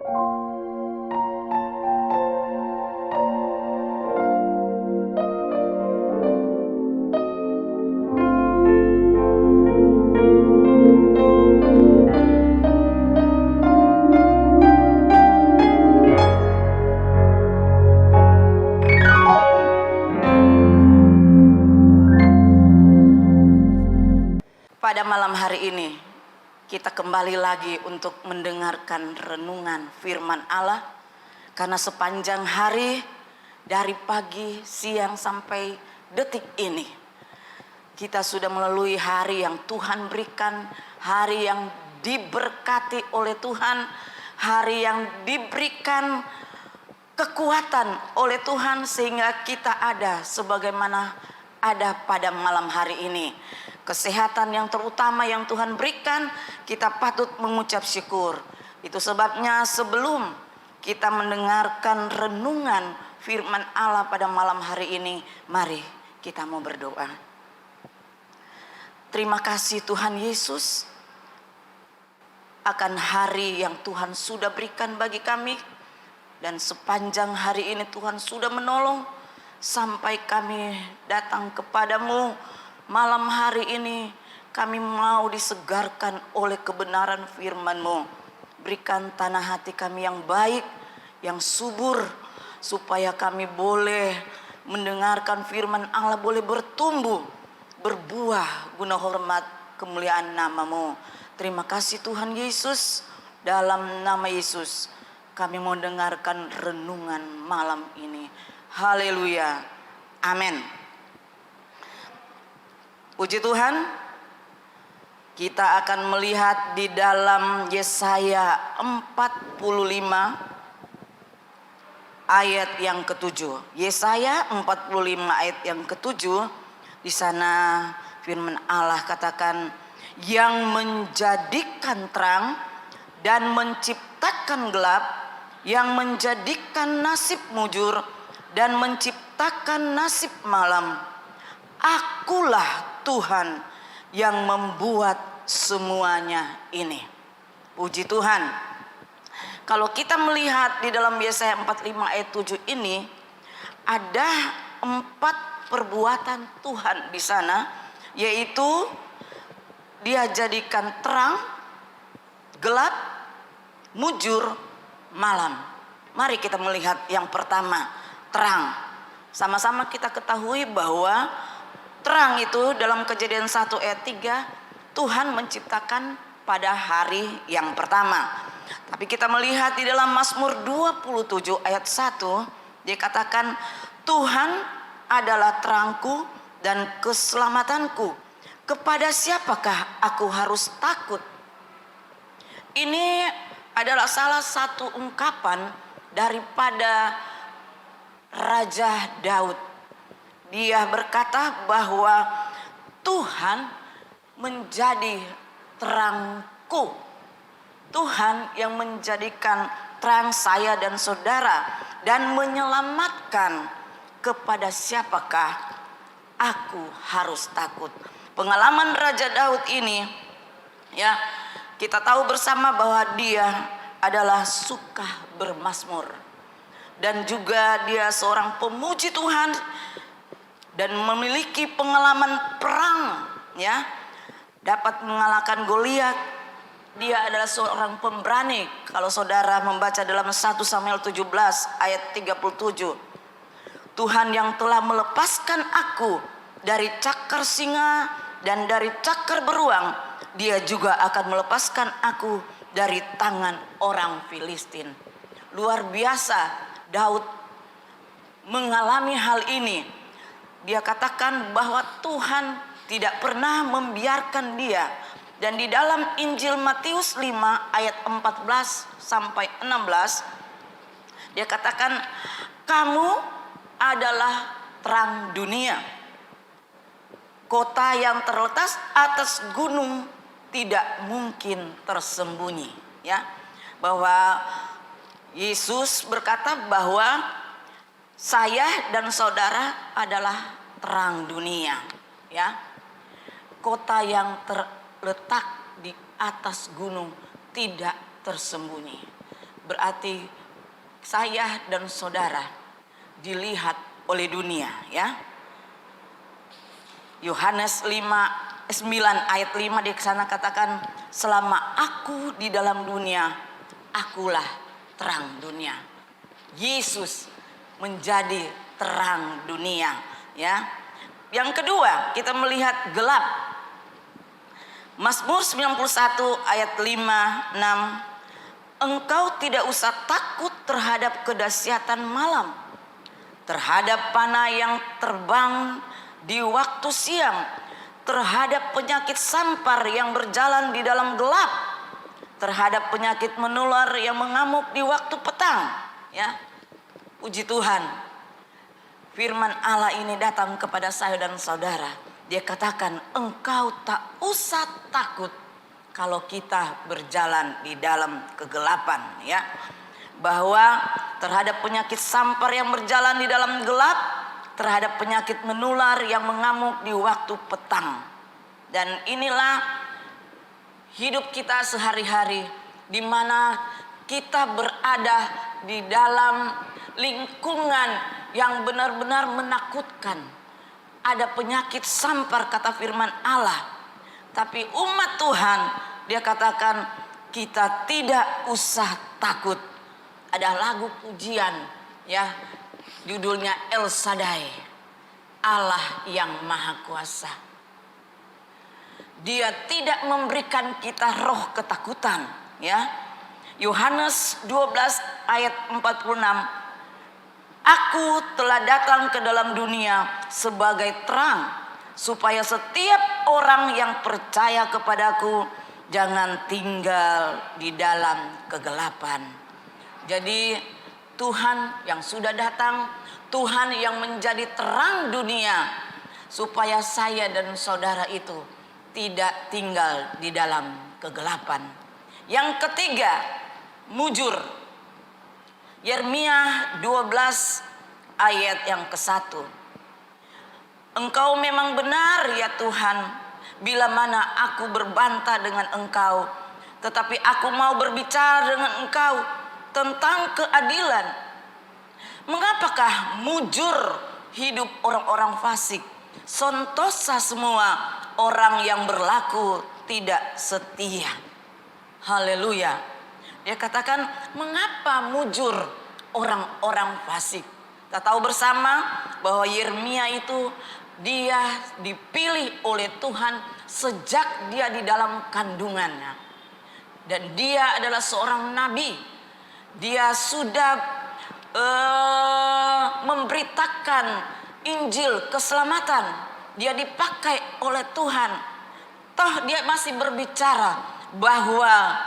Pada malam hari ini kita kembali lagi untuk mendengarkan renungan firman Allah, karena sepanjang hari dari pagi, siang sampai detik ini kita sudah melalui hari yang Tuhan berikan, hari yang diberkati oleh Tuhan, hari yang diberikan kekuatan oleh Tuhan sehingga kita ada sebagaimana ada pada malam hari ini. Kesehatan yang terutama yang Tuhan berikan, kita patut mengucap syukur. Itu sebabnya sebelum kita mendengarkan renungan firman Allah pada malam hari ini, mari kita mau berdoa. Terima kasih Tuhan Yesus akan hari yang Tuhan sudah berikan bagi kami. Dan sepanjang hari ini Tuhan sudah menolong sampai kami datang kepadamu. Malam hari ini kami mau disegarkan oleh kebenaran firman-Mu. Berikan tanah hati kami yang baik, yang subur, supaya kami boleh mendengarkan firman Allah, boleh bertumbuh, berbuah guna hormat kemuliaan nama-Mu. Terima kasih Tuhan Yesus, dalam nama Yesus kami mau dengarkan renungan malam ini. Haleluya, amin. Puji Tuhan, kita akan melihat di dalam Yesaya 45 ayat yang ke-7. Yesaya 45 ayat yang ke-7, di sana firman Allah katakan, yang menjadikan terang dan menciptakan gelap, yang menjadikan nasib mujur dan menciptakan nasib malam. Akulah Tuhan yang membuat semuanya ini. Puji Tuhan. Kalau kita melihat di dalam Yesaya 45 ayat 7 ini, ada 4 perbuatan Tuhan di sana, yaitu Dia jadikan terang, gelap, mujur, malam. Mari kita melihat yang pertama, terang. Sama-sama kita ketahui bahwa terang itu dalam Kejadian 1 ayat 3 Tuhan menciptakan pada hari yang pertama. Tapi kita melihat di dalam Mazmur 27 ayat 1 dikatakan, Tuhan adalah terangku dan keselamatanku. Kepada siapakah aku harus takut? Ini adalah salah satu ungkapan daripada Raja Daud. Dia berkata bahwa Tuhan menjadi terangku. Tuhan yang menjadikan terang saya dan saudara dan menyelamatkan. Kepada siapakah aku harus takut? Pengalaman Raja Daud ini, ya, kita tahu bersama bahwa dia adalah suka bermazmur dan juga dia seorang pemuji Tuhan dan memiliki pengalaman perang, ya, dapat mengalahkan Goliat. Dia adalah seorang pemberani. Kalau saudara membaca dalam 1 Samuel 17 ayat 37, Tuhan yang telah melepaskan aku dari cakar singa dan dari cakar beruang, Dia juga akan melepaskan aku dari tangan orang Filistin. Luar biasa Daud mengalami hal ini. Dia katakan bahwa Tuhan tidak pernah membiarkan dia. Dan di dalam Injil Matius 5 ayat 14 sampai 16, dia katakan, kamu adalah terang dunia. Kota yang terletak atas gunung tidak mungkin tersembunyi. Ya, bahwa Yesus berkata bahwa saya dan saudara adalah terang dunia, ya. Kota yang terletak di atas gunung tidak tersembunyi. berarti saya dan saudara dilihat oleh dunia, ya. Yohanes 9 ayat 5 di sana katakan, selama aku di dalam dunia, akulah terang dunia. Yesus menjadi terang dunia, ya. Yang kedua, kita melihat gelap. Mazmur 91 ayat 5-6, engkau tidak usah takut terhadap kedahsyatan malam, terhadap panah yang terbang di waktu siang, terhadap penyakit sampar yang berjalan di dalam gelap, terhadap penyakit menular yang mengamuk di waktu petang. Ya, puji Tuhan, firman Allah ini datang kepada saya dan saudara. Dia katakan, engkau tak usah takut kalau kita berjalan di dalam kegelapan, ya. Bahwa terhadap penyakit sampar yang berjalan di dalam gelap, terhadap penyakit menular yang mengamuk di waktu petang. Dan inilah hidup kita sehari-hari, di mana kita berada di dalam lingkungan yang benar-benar menakutkan. Ada penyakit sampar kata firman Allah. Tapi umat Tuhan, dia katakan kita tidak usah takut. Ada lagu pujian, ya, judulnya El Shaddai, Allah yang Maha Kuasa. Dia tidak memberikan kita roh ketakutan, ya. Yohanes 12 ayat 46, aku telah datang ke dalam dunia sebagai terang, supaya setiap orang yang percaya kepadaku jangan tinggal di dalam kegelapan. Jadi Tuhan yang sudah datang, Tuhan yang menjadi terang dunia, supaya saya dan saudara itu tidak tinggal di dalam kegelapan. Yang ketiga, mujur. Yeremia 12 ayat yang ke-1. Engkau memang benar ya Tuhan, bila mana aku berbantah dengan engkau, tetapi aku mau berbicara dengan engkau tentang keadilan. Mengapakah mujur hidup orang-orang fasik, sentosa semua orang yang berlaku tidak setia. Haleluya. Dia katakan, mengapa mujur orang-orang fasik? Kita tahu bersama bahwa Yeremia itu dia dipilih oleh Tuhan sejak dia di dalam kandungannya. Dan dia adalah seorang nabi. Dia sudah memberitakan Injil keselamatan. Dia dipakai oleh Tuhan. Toh dia masih berbicara bahwa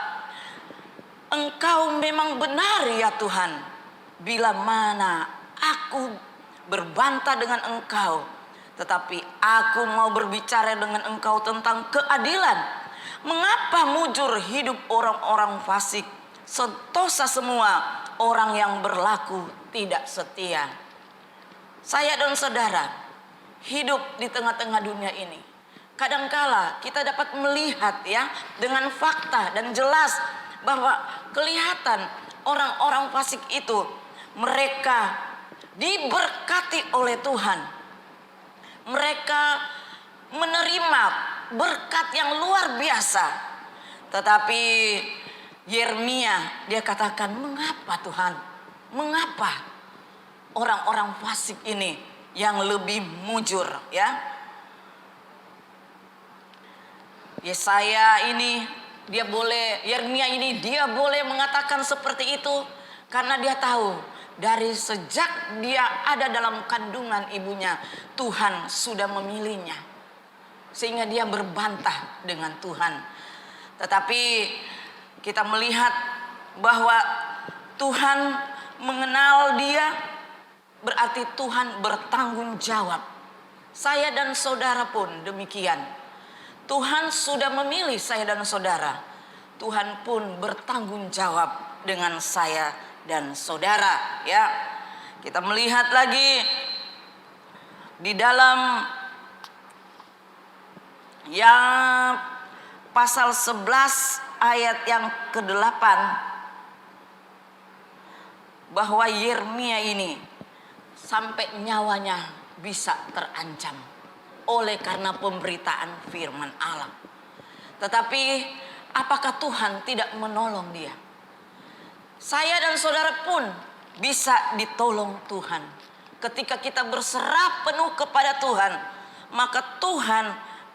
engkau memang benar ya Tuhan, bila mana aku berbantah dengan engkau, tetapi aku mau berbicara dengan engkau tentang keadilan. Mengapa mujur hidup orang-orang fasik, sentosa semua orang yang berlaku tidak setia? Saya dan saudara hidup di tengah-tengah dunia ini. Kadangkala kita dapat melihat, ya, dengan fakta dan jelas bahwa kelihatan orang-orang fasik itu mereka diberkati oleh Tuhan. Mereka menerima berkat yang luar biasa. Tetapi Yeremia dia katakan, mengapa Tuhan? Mengapa orang-orang fasik ini yang lebih mujur, ya? Yesaya ini Yeremia ini dia boleh mengatakan seperti itu karena dia tahu dari sejak dia ada dalam kandungan ibunya, Tuhan sudah memilihnya, sehingga dia berbantah dengan Tuhan. Tetapi kita melihat bahwa Tuhan mengenal dia, berarti Tuhan bertanggung jawab. Saya dan saudara pun demikian. Tuhan sudah memilih saya dan saudara. Tuhan pun bertanggung jawab dengan saya dan saudara, ya. Kita melihat lagi di dalam yang pasal 11 ayat yang ke-8. bahwa Yeremia ini sampai nyawanya bisa terancam oleh karena pemberitaan firman Allah. Tetapi apakah Tuhan tidak menolong dia? Saya dan saudara pun bisa ditolong Tuhan. Ketika kita berserah penuh kepada Tuhan, maka Tuhan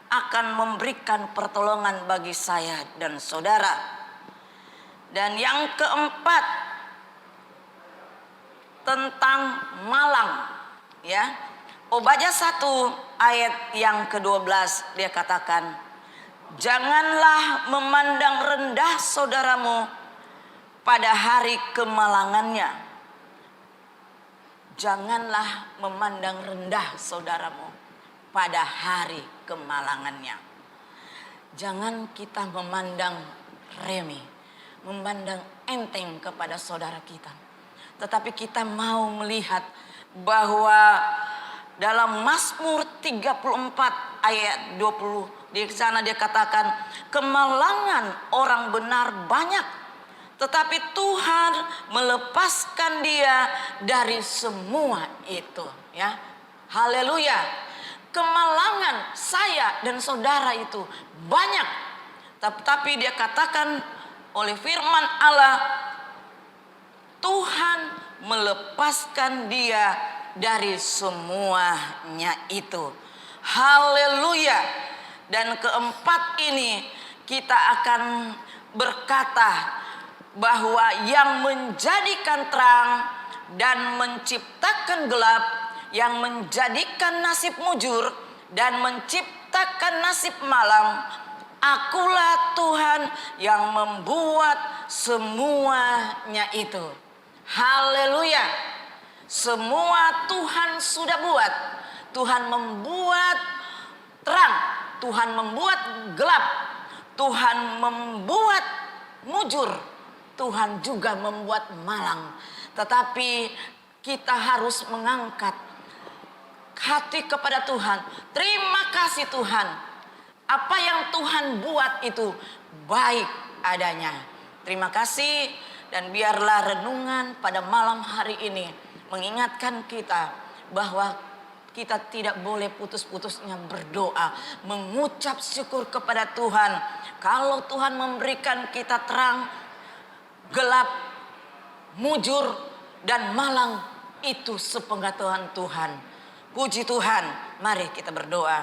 akan memberikan pertolongan bagi saya dan saudara. Dan yang keempat, tentang malang, ya. Obadya 1 ayat yang ke-12 dia katakan, janganlah memandang rendah saudaramu pada hari kemalangannya. Janganlah memandang rendah saudaramu pada hari kemalangannya. Jangan kita memandang remeh, memandang enteng kepada saudara kita. Tetapi kita mau melihat bahwa dalam Mazmur 34 ayat 20, di sana dia katakan, kemalangan orang benar banyak, tetapi Tuhan melepaskan dia dari semua itu, ya. Haleluya. Kemalangan saya dan saudara itu banyak, tapi dia katakan oleh firman Allah, Tuhan melepaskan dia dari semuanya itu. Haleluya. Dan keempat ini kita akan berkata bahwa yang menjadikan terang dan menciptakan gelap, yang menjadikan nasib mujur dan menciptakan nasib malam, akulah Tuhan yang membuat semuanya itu. Haleluya. Semua Tuhan sudah buat. Tuhan membuat terang, Tuhan membuat gelap, Tuhan membuat mujur, Tuhan juga membuat malang. Tetapi kita harus mengangkat hati kepada Tuhan. Terima kasih Tuhan, apa yang Tuhan buat itu baik adanya. Terima kasih. Dan biarlah renungan pada malam hari ini mengingatkan kita bahwa kita tidak boleh putus-putusnya berdoa, mengucap syukur kepada Tuhan. Kalau Tuhan memberikan kita terang, gelap, mujur, dan malang, itu sepengetahuan Tuhan. Puji Tuhan, mari kita berdoa.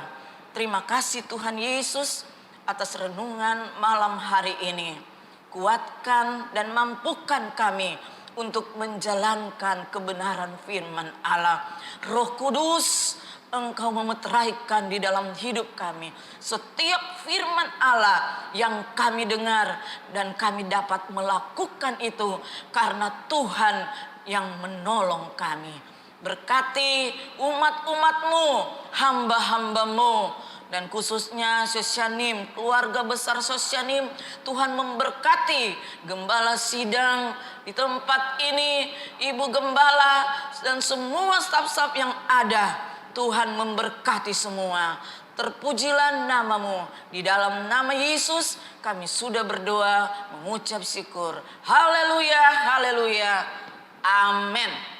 Terima kasih Tuhan Yesus atas renungan malam hari ini. Kuatkan dan mampukan kami untuk menjalankan kebenaran firman Allah. Roh Kudus, Engkau memeteraikan di dalam hidup kami setiap firman Allah yang kami dengar, dan kami dapat melakukan itu karena Tuhan yang menolong kami. Berkati umat-umat-Mu, hamba-hamba-Mu, dan khususnya Sosyanim, keluarga besar Sosyanim. Tuhan memberkati gembala sidang di tempat ini, ibu gembala, dan semua staf-staf yang ada. Tuhan memberkati semua. Terpujilah namamu. Di dalam nama Yesus kami sudah berdoa, mengucap syukur. Haleluya, haleluya, amin.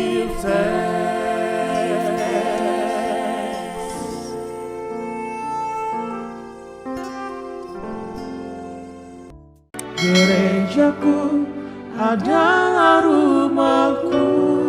give thanks. Gerejaku adalah rumahku.